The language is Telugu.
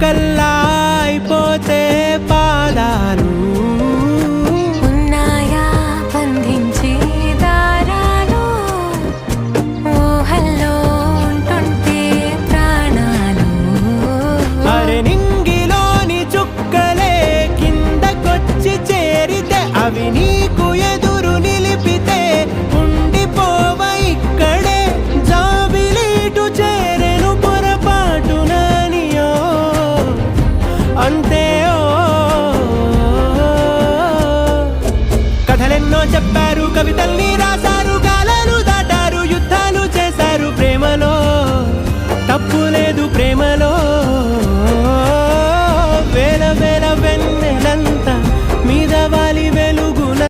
చుక్కల్లా అయిపోతే పాదాలు ఉన్నాయా బంధించే దారాలు ఊహల్లో ఉంటుంటే ప్రాణాలు అరే నింగిలోని చుక్కలే కిందకొచ్చి చేరితే అవి నీకు ఎదురు నిలిపితే ఉండిపోవ ఇక్కడే జాబిలీటు చేరెను పొరపాటుననియో అంతే కథలెన్నో చెప్ప